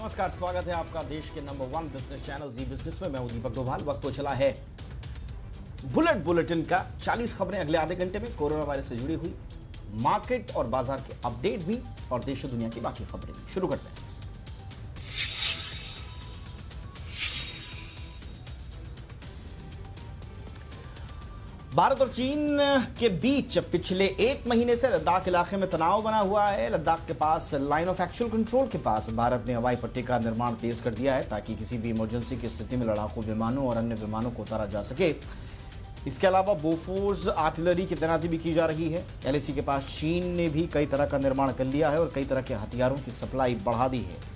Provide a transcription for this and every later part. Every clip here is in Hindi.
नमस्कार, स्वागत है आपका देश के नंबर 1 बिजनेस चैनल जी बिजनेस में। मैं हूं दीपक डोभाल। वक्त तो चला है बुलेटिन का। 40 खबरें अगले आधे घंटे में कोरोना वायरस से जुड़ी हुई, मार्केट और बाजार के अपडेट भी, और देश और दुनिया की बाकी खबरें भी। शुरू करते हैं। भारत और चीन के बीच पिछले एक महीने से लद्दाख इलाके में तनाव बना हुआ है। लद्दाख के पास लाइन ऑफ एक्चुअल कंट्रोल के पास भारत ने हवाई पट्टी का निर्माण तेज कर दिया है ताकि किसी भी इमरजेंसी की स्थिति में लड़ाकू विमानों और अन्य विमानों को उतारा जा सके। इसके अलावा बोफोर्स आर्टिलरी की तैनाती भी की जा रही है। LAC के पास चीन ने भी कई तरह का निर्माण कर लिया है और कई तरह के हथियारों की सप्लाई बढ़ा दी है।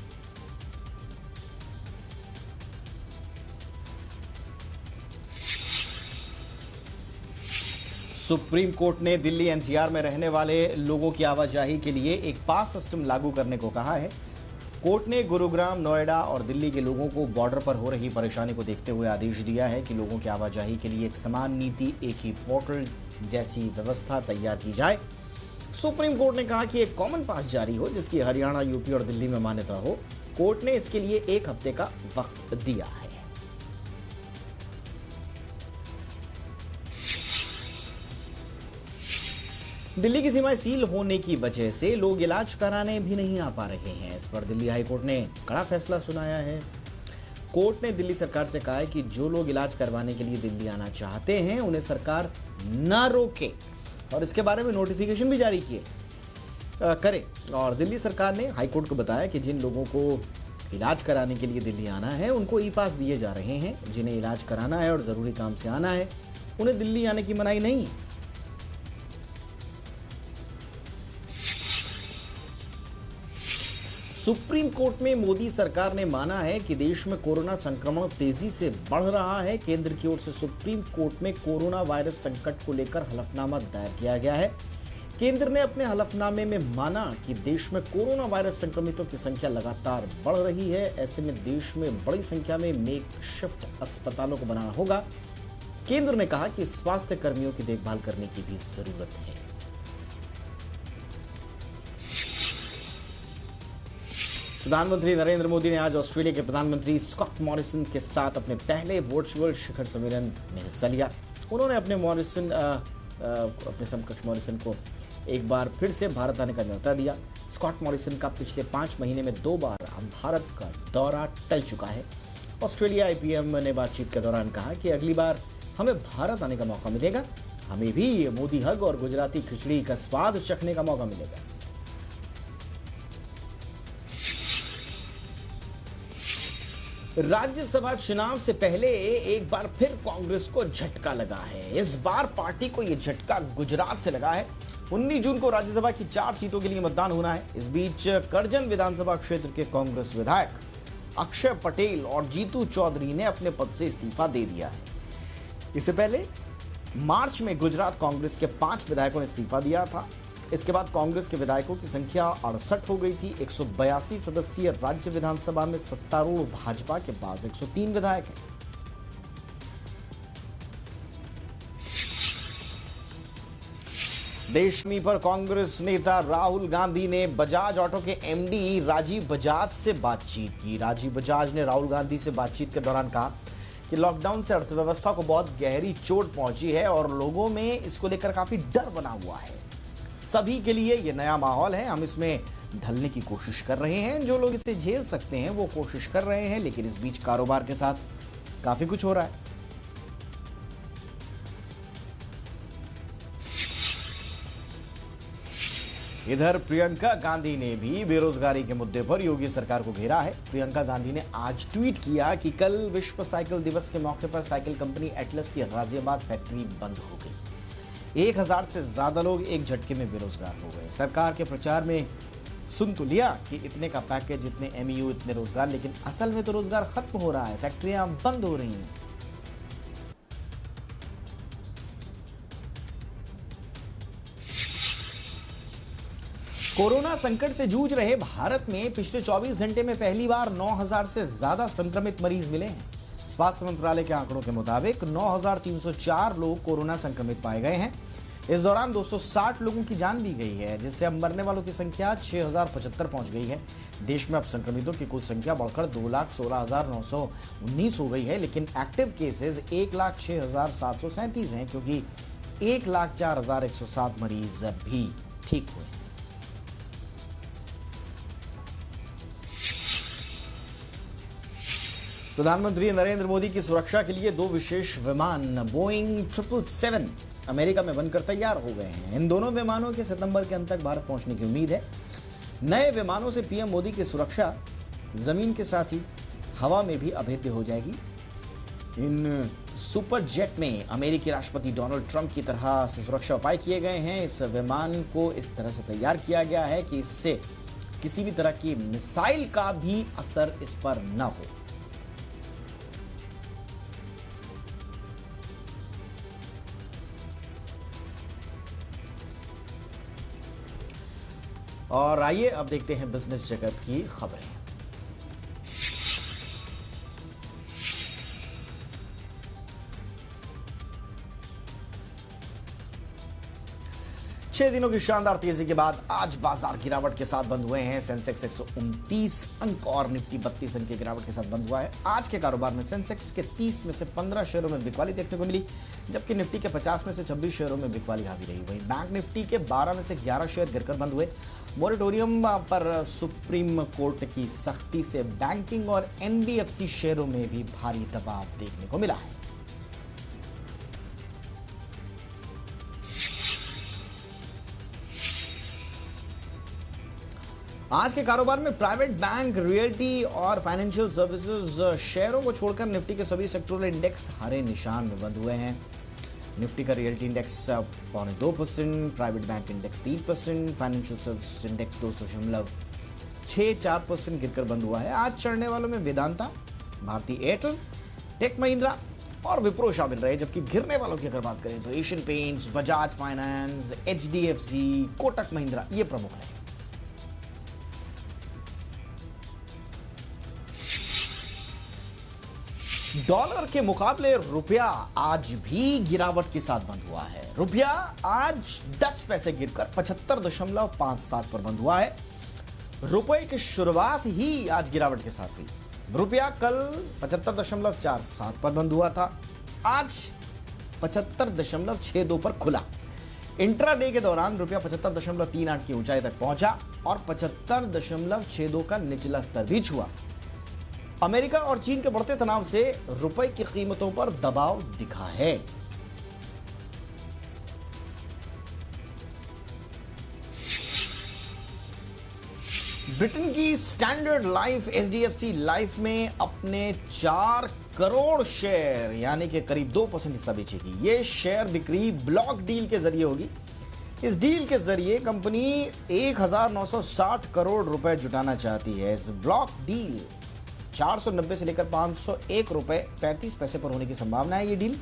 सुप्रीम कोर्ट ने दिल्ली NCR में रहने वाले लोगों की आवाजाही के लिए एक पास सिस्टम लागू करने को कहा है। कोर्ट ने गुरुग्राम, नोएडा और दिल्ली के लोगों को बॉर्डर पर हो रही परेशानी को देखते हुए आदेश दिया है कि लोगों की आवाजाही के लिए एक समान नीति, एक ही पोर्टल जैसी व्यवस्था तैयार की जाए। सुप्रीम कोर्ट ने कहा कि एक कॉमन पास जारी हो जिसकी हरियाणा, यूपी और दिल्ली में मान्यता हो। कोर्ट ने इसके लिए 1 हफ्ते का वक्त दिया है। दिल्ली की सीमाएं सील होने की वजह से लोग इलाज कराने भी नहीं आ पा रहे हैं। इस पर दिल्ली हाई कोर्ट ने कड़ा फैसला सुनाया है। कोर्ट ने दिल्ली सरकार से कहा है कि जो लोग इलाज करवाने के लिए दिल्ली आना चाहते हैं उन्हें सरकार ना रोके और इसके बारे में नोटिफिकेशन भी जारी करे। और दिल्ली सरकार ने हाई कोर्ट को बताया कि जिन लोगों को इलाज कराने के लिए दिल्ली आना है उनको ई पास दिए जा रहे हैं। जिन्हें इलाज कराना है और जरूरी काम से आना है उन्हें दिल्ली आने की मनाही नहीं है। सुप्रीम कोर्ट में मोदी सरकार ने माना है कि देश में कोरोना संक्रमण तेजी से बढ़ रहा है। केंद्र की ओर से सुप्रीम कोर्ट में कोरोना वायरस संकट को लेकर हलफनामा दायर किया गया है। केंद्र ने अपने हलफनामे में माना कि देश में कोरोना वायरस संक्रमितों की संख्या लगातार बढ़ रही है। ऐसे में देश में बड़ी संख्या में मेकशिफ्ट अस्पतालों को बनाना होगा। केंद्र ने कहा कि स्वास्थ्य कर्मियों की देखभाल करने की भी जरूरत है। प्रधानमंत्री नरेंद्र मोदी ने आज ऑस्ट्रेलिया के प्रधानमंत्री स्कॉट मॉरिसन के साथ अपने पहले वर्चुअल शिखर सम्मेलन में हिस्सा लिया। उन्होंने अपने समकक्ष मॉरिसन को एक बार फिर से भारत आने का न्योता दिया। स्कॉट मॉरिसन का पिछले 5 महीने में 2 बार भारत का दौरा टल चुका है। ऑस्ट्रेलिया IPM ने बातचीत के दौरान कहा कि अगली बार हमें भारत आने का मौका मिलेगा, हमें भी मोदी हग और गुजराती खिचड़ी का स्वाद चखने का मौका मिलेगा। राज्यसभा चुनाव से पहले एक बार फिर कांग्रेस को झटका लगा है। इस बार पार्टी को यह झटका गुजरात से लगा है। 19 जून को राज्यसभा की 4 सीटों के लिए मतदान होना है। इस बीच करजन विधानसभा क्षेत्र के कांग्रेस विधायक अक्षय पटेल और जीतू चौधरी ने अपने पद से इस्तीफा दे दिया है। इससे पहले मार्च में गुजरात कांग्रेस के 5 विधायकों ने इस्तीफा दिया था। इसके बाद कांग्रेस के विधायकों की संख्या 68 हो गई थी। 182 सदस्यीय राज्य विधानसभा में सत्तारूढ़ भाजपा के पास 103 विधायक हैं। देश पर कांग्रेस नेता राहुल गांधी ने बजाज ऑटो के MD राजीव बजाज से बातचीत की। राजीव बजाज ने राहुल गांधी से बातचीत के दौरान कहा कि लॉकडाउन से अर्थव्यवस्था को बहुत गहरी चोट पहुंची है और लोगों में इसको लेकर काफी डर बना हुआ है। सभी के लिए ये नया माहौल है, हम इसमें ढलने की कोशिश कर रहे हैं। जो लोग इसे झेल सकते हैं वो कोशिश कर रहे हैं, लेकिन इस बीच कारोबार के साथ काफी कुछ हो रहा है। इधर प्रियंका गांधी ने भी बेरोजगारी के मुद्दे पर योगी सरकार को घेरा है। प्रियंका गांधी ने आज ट्वीट किया कि कल विश्व साइकिल दिवस के मौके पर साइकिल कंपनी एटलस की गाजियाबाद फैक्ट्री बंद हो गई। 1000 से ज्यादा लोग एक झटके में बेरोजगार हो गए। सरकार के प्रचार में सुन तो लिया कि इतने का पैकेज, इतने MEU, इतने रोजगार, लेकिन असल में तो रोजगार खत्म हो रहा है, फैक्ट्रियां बंद हो रही हैं। कोरोना संकट से जूझ रहे भारत में पिछले 24 घंटे में पहली बार 9000 से ज्यादा संक्रमित मरीज मिले हैं। स्वास्थ्य मंत्रालय के आंकड़ों के मुताबिक 9304 लोग कोरोना संक्रमित पाए गए हैं। इस दौरान 260 लोगों की जान भी गई है, जिससे अब मरने वालों की संख्या 6075 पहुंच गई है। देश में अब संक्रमितों की कुल संख्या बढ़कर 2,16,919 हो गई है, लेकिन एक्टिव केसेस 1,06,737 हैं, क्योंकि 1,04,107 मरीज भी ठीक हुए। प्रधानमंत्री नरेंद्र मोदी की सुरक्षा के लिए 2 विशेष विमान बोइंग 777 अमेरिका में बनकर तैयार हो गए हैं। इन दोनों विमानों के सितंबर के अंत तक भारत पहुंचने की उम्मीद है। नए विमानों से पीएम मोदी की सुरक्षा जमीन के साथ ही हवा में भी अभेद्य हो जाएगी। इन सुपर जेट में अमेरिकी राष्ट्रपति डोनाल्ड ट्रंप की तरह से सुरक्षा उपाय किए गए हैं। इस विमान को इस तरह से तैयार किया गया है कि इससे किसी भी तरह की मिसाइल का भी असर इस पर न हो। और आइए अब देखते हैं बिजनेस जगत की खबरें। 6 दिनों की शानदार तेजी के बाद आज बाजार गिरावट के साथ बंद हुए हैं। सेंसेक्स 129 अंक और निफ्टी 32 अंक की गिरावट के साथ बंद हुआ है। आज के कारोबार में सेंसेक्स के 30 में से 15 शेयरों में बिकवाली देखने को मिली, जबकि निफ्टी के 50 में से 26 शेयरों में बिकवाली हावी रही। वहीं बैंक निफ्टी के 12 में से 11 शेयर गिरकर बंद हुए। मोरेटोरियम पर सुप्रीम कोर्ट की सख्ती से बैंकिंग और एनबीएफसी शेयरों में भी भारी दबाव देखने को मिला है। आज के कारोबार में प्राइवेट बैंक, रियल्टी और फाइनेंशियल सर्विसेज शेयरों को छोड़कर निफ्टी के सभी सेक्टोरल इंडेक्स हरे निशान में बंद हुए हैं। निफ्टी का realty index 0.2%, private bank index 3%, financial services index 2.64% गिरकर बंद हुआ है। आज चढ़ने वालों में वेदांता, भारती एयरटेल, टेक महिंद्रा और विप्रो शामिल रहे, जबकि गिरने वालों की अगर बात करें तो Asian paints, Bajaj finance, HDFC, Kotak Mahindra ये प्रमुख रहे। डॉलर के मुकाबले रुपया आज भी गिरावट के साथ बंद हुआ है। रुपया आज 10 पैसे गिरकर 75.57 पर बंद हुआ है। रुपए की शुरुआत ही आज गिरावट के साथ हुई। रुपया कल 75.47 पर बंद हुआ था, आज 75.62 पर खुला। इंट्राडे के दौरान रुपया 75.38 की ऊंचाई तक पहुंचा और 75.62 का निचला स्तर भी छुआ। अमेरिका और चीन के बढ़ते तनाव से रुपए की कीमतों पर दबाव दिखा है। ब्रिटेन की स्टैंडर्ड लाइफ एचडीएफसी लाइफ में अपने 4 करोड़ शेयर यानी कि करीब 2% हिस्सा बेचेगी। यह शेयर बिक्री ब्लॉक डील के जरिए होगी। इस डील के जरिए कंपनी 1960 करोड़ रुपए जुटाना चाहती है। इस ब्लॉक डील 490 से लेकर 501 रुपए 35 पैसे पर होने की संभावना है ये डील।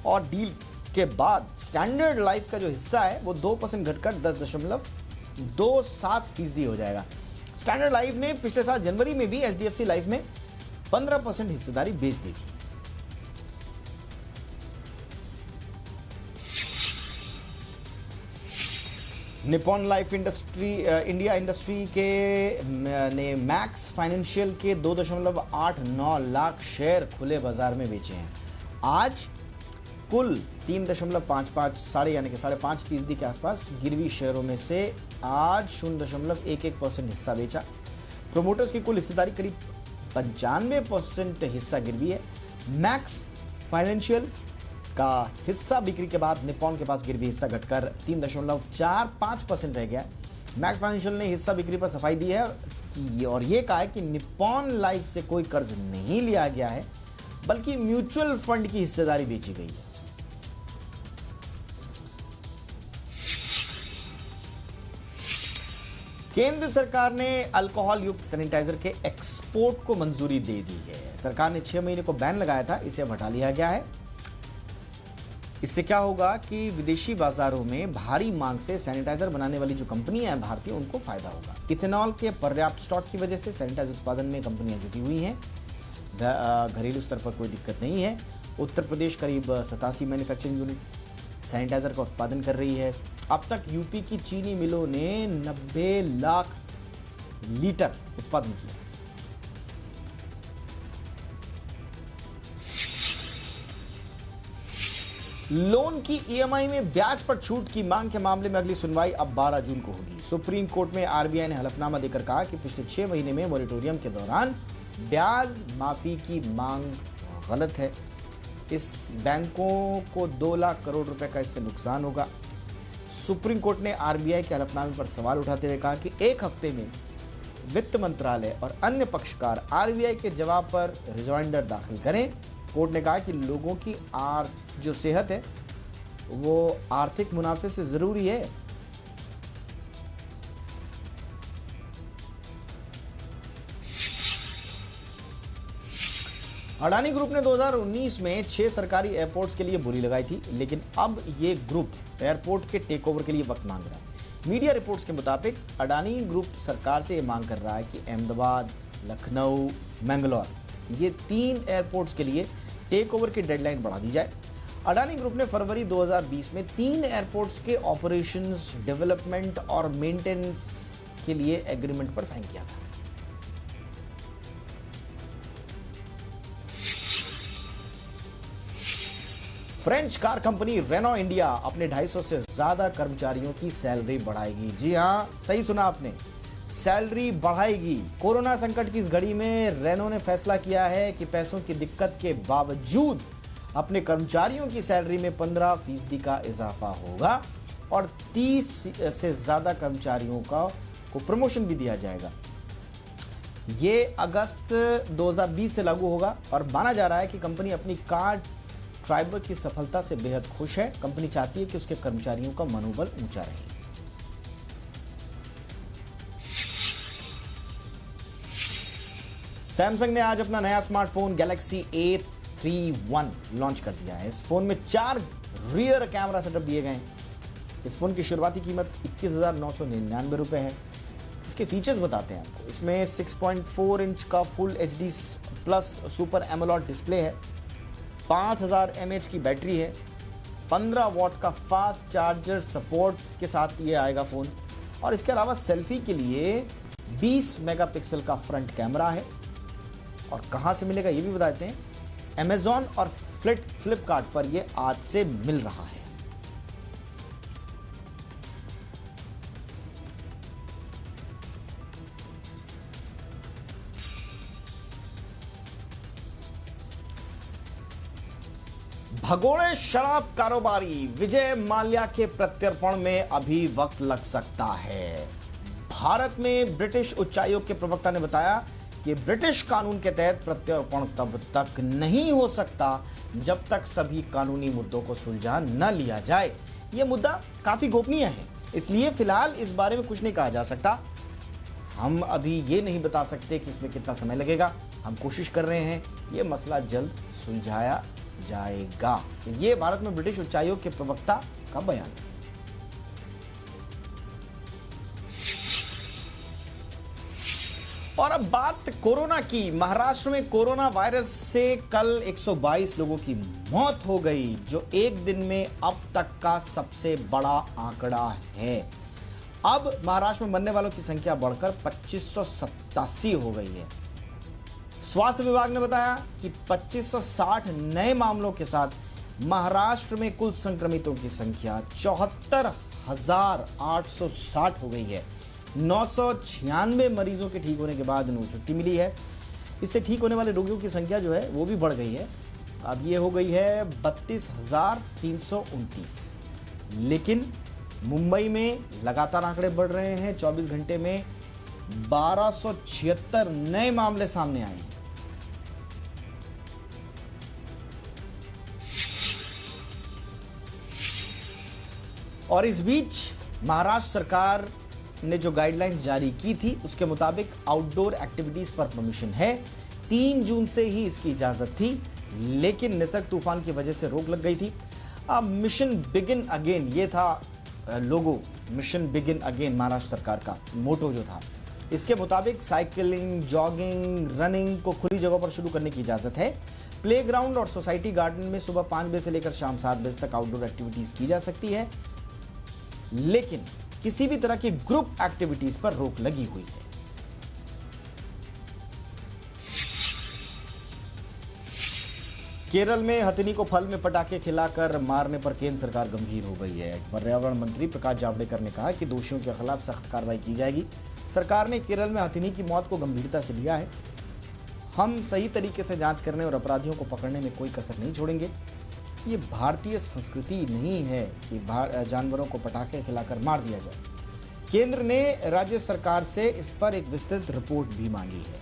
और डील के बाद स्टैंडर्ड लाइफ का जो हिस्सा है वो 2% घटकर 10.27% हो जाएगा। स्टैंडर्ड लाइफ ने पिछले साल जनवरी में भी एचडीएफसी लाइफ में 15% हिस्सेदारी बेच दी थी। Nippon life industry India industry के ने मैक्स फाइनेंशियल के 2.89 लाख शेयर खुले बाजार में बेचे हैं। आज कुल 3.55 5.5% के आसपास गिरवी शेयरों में से आज 0.11% हिस्सा बेचा। प्रोमोटर्स की कुल हिस्सेदारी करीब 95% हिस्सा गिरवी है। मैक्स फाइनेंशियल का हिस्सा बिक्री के बाद निपॉन के पास गिरवी हिस्सा घटकर 3.45% रह गया। मैक्स फाइनेंशियल ने हिस्सा बिक्री पर सफाई दी है और यह कहा है कि निपॉन लाइफ से कोई कर्ज नहीं लिया गया है, बल्कि म्यूचुअल फंड की हिस्सेदारी बेची गई है। केंद्र सरकार ने अल्कोहल युक्त सैनिटाइजर के एक्सपोर्ट को मंजूरी दे दी है। सरकार ने 6 महीने को बैन लगाया था, इसे अब हटा लिया गया है। इससे क्या होगा कि विदेशी बाजारों में भारी मांग से सैनिटाइजर बनाने वाली जो कंपनियां हैं भारतीय, उनको फायदा होगा। इथेनॉल के पर्याप्त स्टॉक की वजह से सैनिटाइजर उत्पादन में कंपनियां जुटी हुई हैं। घरेलू स्तर पर कोई दिक्कत नहीं है। उत्तर प्रदेश करीब 87 मैन्युफैक्चरिंग यूनिट सैनिटाइजर का उत्पादन कर रही है। अब तक यूपी की चीनी मिलों ने 90 लाख लीटर उत्पादन किया। लोन की ईएमआई में ब्याज पर छूट की मांग के मामले में अगली सुनवाई अब 12 जून को होगी। सुप्रीम कोर्ट में आरबीआई ने हलफनामा देकर कहा कि पिछले 6 महीने में मॉरिटोरियम के दौरान ब्याज माफी की मांग गलत है। इस बैंकों को 2 लाख करोड़ रुपए का इससे नुकसान होगा। सुप्रीम कोर्ट ने आरबीआई के हलफनामे पर सवाल उठाते हुए कहा कि एक हफ्ते में वित्त मंत्रालय और अन्य पक्षकार आरबीआई के जवाब पर रिजॉइंडर दाखिल करें। कोर्ट ने कहा कि लोगों की जो सेहत है वो आर्थिक मुनाफे से जरूरी है। अडानी ग्रुप ने 2019 में 6 सरकारी एयरपोर्ट्स के लिए बोली लगाई थी, लेकिन अब ये ग्रुप एयरपोर्ट के टेकओवर के लिए वक्त मांग रहा है। मीडिया रिपोर्ट्स के मुताबिक अडानी ग्रुप सरकार से ये मांग कर रहा है कि अहमदाबाद, लखनऊ, मैंगलोर ये 3 एयरपोर्ट्स के लिए टेक ओवर की डेडलाइन बढ़ा दी जाए। अडानी ग्रुप ने फरवरी 2020 में 3 एयरपोर्ट्स के ऑपरेशंस, डेवलपमेंट और मेंटेनेंस के लिए एग्रीमेंट पर साइन किया था। French car company Renault India अपने 250 से ज्यादा कर्मचारियों की सैलरी बढ़ाएगी। जी हां, सही सुना आपने, सैलरी बढ़ाएगी। कोरोना संकट की इस घड़ी में रेनो ने फैसला किया है कि पैसों की दिक्कत के बावजूद अपने कर्मचारियों की सैलरी में 15% का इजाफा होगा और 30 से ज्यादा कर्मचारियों को प्रमोशन भी दिया जाएगा। ये अगस्त 2020 से लागू होगा और माना जा रहा है कि कंपनी अपनी कार ड्राइवर की सफलता से बेहद खुश है। कंपनी चाहती है कि उसके कर्मचारियों का मनोबल ऊंचा रहे। सैमसंग ने आज अपना नया स्मार्टफोन गैलेक्सी A31 लॉन्च कर दिया है। इस फोन में 4 रियर कैमरा सेटअप दिए गए हैं। इस फोन की शुरुआती कीमत 21,999 रुपए है। इसके फीचर्स बताते हैं आपको। इसमें 6.4 इंच का full HD plus super AMOLED display है, 5000 mAh की बैटरी है, 15 वॉट का फास्ट चार्जर सपोर्ट के साथ ये आएगा फोन। और इसके अलावा सेल्फी के लिए 20 मेगापिक्सल का फ्रंट कैमरा है। और कहां से मिलेगा ये भी बताते हैं। Amazon और फ्लिपकार्ट पर ये आज से मिल रहा है। भगोड़े शराब कारोबारी विजय माल्या के प्रत्यर्पण में अभी वक्त लग सकता है। भारत में ब्रिटिश उच्चायोग के प्रवक्ता ने बताया कि ब्रिटिश कानून के तहत प्रत्यर्पण तब तक नहीं हो सकता जब तक सभी कानूनी मुद्दों को सुलझा न लिया जाए। यह मुद्दा काफी गोपनीय है, इसलिए फिलहाल इस बारे में कुछ नहीं कहा जा सकता। हम अभी ये नहीं बता सकते कि इसमें कितना समय लगेगा। हम कोशिश कर रहे हैं ये मसला जल्द सुलझाया जाएगा। तो ये भारत में ब्रिटिश उच्चायोग के प्रवक्ता का बयान है। और अब बात कोरोना की। महाराष्ट्र में कोरोना वायरस से कल 122 लोगों की मौत हो गई, जो एक दिन में अब तक का सबसे बड़ा आंकड़ा है। अब महाराष्ट्र में मरने वालों की संख्या बढ़कर 2587 हो गई है। स्वास्थ्य विभाग ने बताया कि 2560 नए मामलों के साथ महाराष्ट्र में कुल संक्रमितों की संख्या 74,860 हो गई है। 996 मरीजों के ठीक होने के बाद उन्हें छुट्टी मिली है। इससे ठीक होने वाले रोगियों की संख्या जो है वो भी बढ़ गई है। अब ये हो गई है 32,329। लेकिन मुंबई में लगातार आंकड़े बढ़ रहे हैं। 24 घंटे में 1276 नए मामले सामने आए हैं। और इस बीच महाराष्ट्र सरकार ने जो गाइडलाइंस जारी की थी उसके मुताबिक आउटडोर एक्टिविटीज पर परमिशन है। 3 जून से ही इसकी इजाजत थी, लेकिन निसर्ग तूफान की वजह से रोक लग गई थी। अब मिशन बिगिन अगेन, ये था लोगो, मिशन बिगिन अगेन महाराष्ट्र सरकार का मोटो जो था। इसके मुताबिक साइकिलिंग, जॉगिंग, रनिंग को खुली जगहों पर शुरू करने की इजाजत है। प्लेग्राउंड और सोसाइटी गार्डन में सुबह 5 बजे से लेकर शाम 7 बजे तक आउटडोर एक्टिविटीज की जा सकती है, लेकिन किसी भी तरह की ग्रुप एक्टिविटीज पर रोक लगी हुई है। केरल में हथिनी को फल में पटाखे खिलाकर मारने पर केंद्र सरकार गंभीर हो गई है। पर्यावरण मंत्री प्रकाश जावड़ेकर ने कहा कि दोषियों के खिलाफ सख्त कार्रवाई की जाएगी। सरकार ने केरल में हथिनी की मौत को गंभीरता से लिया है। हम सही तरीके से जांच करने और अपराधियों को पकड़ने में कोई कसर नहीं छोड़ेंगे। ये भारतीय संस्कृति नहीं है कि जानवरों को पटाखे खिलाकर मार दिया जाए। केंद्र ने राज्य सरकार से इस पर एक विस्तृत रिपोर्ट भी मांगी है।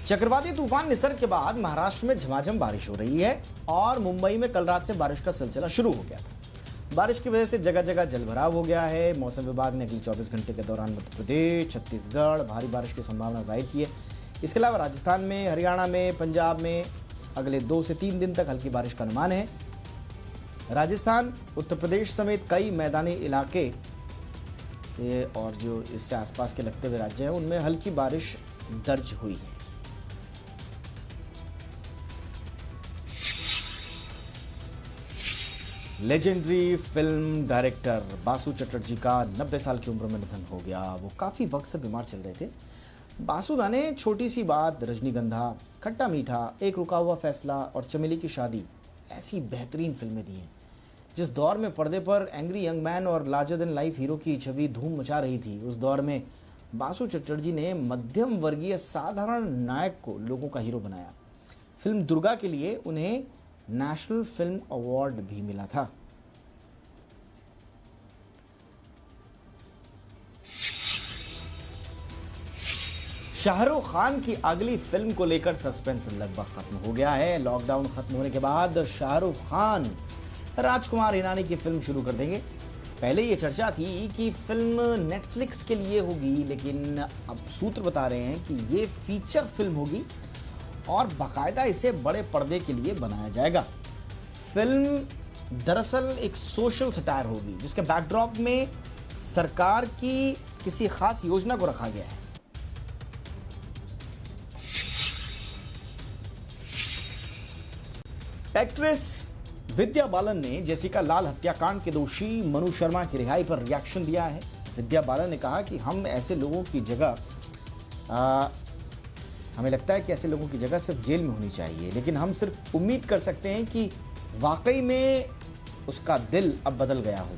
चक्रवाती तूफान निसर्ग के बाद महाराष्ट्र में झमाझम बारिश हो रही है और मुंबई में कल रात से बारिश का सिलसिला शुरू हो गया था। बारिश की वजह से जगह जगह जलभराव हो गया है। मौसम विभाग ने अगले 24 घंटे के दौरान मध्य प्रदेश, छत्तीसगढ़ भारी बारिश की संभावना जाहिर की है। इसके अलावा राजस्थान में, हरियाणा में, पंजाब में अगले 2 से 3 दिन तक हल्की बारिश का अनुमान है। राजस्थान, उत्तर प्रदेश समेत कई मैदानी इलाके और जो इससे आसपास के लगते हुए राज्य हैं उनमें हल्की बारिश दर्ज हुई है। Legendary film director Basu Chatterjee का 90 साल की उम्र में निधन हो गया। वो काफ़ी वक्त से बीमार चल रहे थे। बासुदा ने छोटी सी बात, रजनीगंधा, खट्टा मीठा, एक रुका हुआ फैसला और चमेली की शादी ऐसी बेहतरीन फिल्में दी हैं। जिस दौर में पर्दे पर एंग्री यंग मैन और लार्जर देन लाइफ हीरो की छवि धूम मचा रही थी, उस दौर में बासु चटर्जी ने मध्यम वर्गीय साधारण नायक को लोगों का हीरो बनाया। फिल्म दुर्गा के लिए उन्हें नेशनल फिल्म अवार्ड भी मिला था। शाहरुख खान की अगली फिल्म को लेकर सस्पेंस लगभग खत्म हो गया है। लॉकडाउन खत्म होने के बाद शाहरुख खान राजकुमार हिरानी की फिल्म शुरू कर देंगे। पहले ये चर्चा थी कि फिल्म नेटफ्लिक्स के लिए होगी, लेकिन अब सूत्र बता रहे हैं कि ये फीचर फिल्म होगी और बाकायदा इसे बड़े पर्दे के लिए बनाया जाएगा। फिल्म दरअसल एक सोशल सटायर होगी जिसके बैकड्रॉप में सरकार की किसी खास योजना को रखा गया है। एक्ट्रेस विद्या बालन ने जेसिका लाल हत्याकांड के दोषी मनु शर्मा की रिहाई पर रिएक्शन दिया है। विद्या बालन ने कहा कि हम ऐसे लोगों की जगह हमें लगता है कि ऐसे लोगों की जगह सिर्फ जेल में होनी चाहिए, लेकिन हम सिर्फ उम्मीद कर सकते हैं कि वाकई में उसका दिल अब बदल गया हो।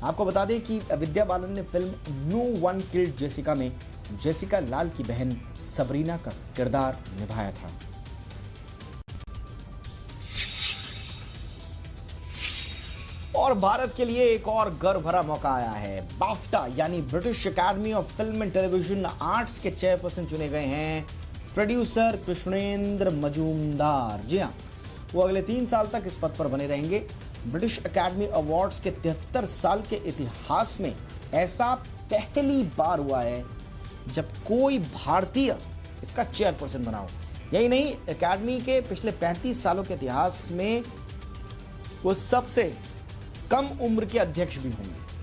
आपको बता दें कि विद्या बालन ने film no one killed Jessica में जेसिका लाल की बहन सबरीना का किरदार निभाया था। और भारत के लिए एक और गर्व भरा मौका आया है। बाफ्टा यानी British academy of film and television arts के चेयरपर्सन चुने गए हैं प्रोड्यूसर कृष्णेंद्र मजूमदार। जी हाँ, वो अगले 3 साल तक इस पद पर बने रहेंगे। ब्रिटिश अकेडमी अवार्ड्स के 73 साल के इतिहास में ऐसा पहली बार हुआ है जब कोई भारतीय इसका चेयरपर्सन बना हो। यही नहीं, अकेडमी के पिछले 35 सालों के इतिहास में वो सबसे कम उम्र के अध्यक्ष भी होंगे।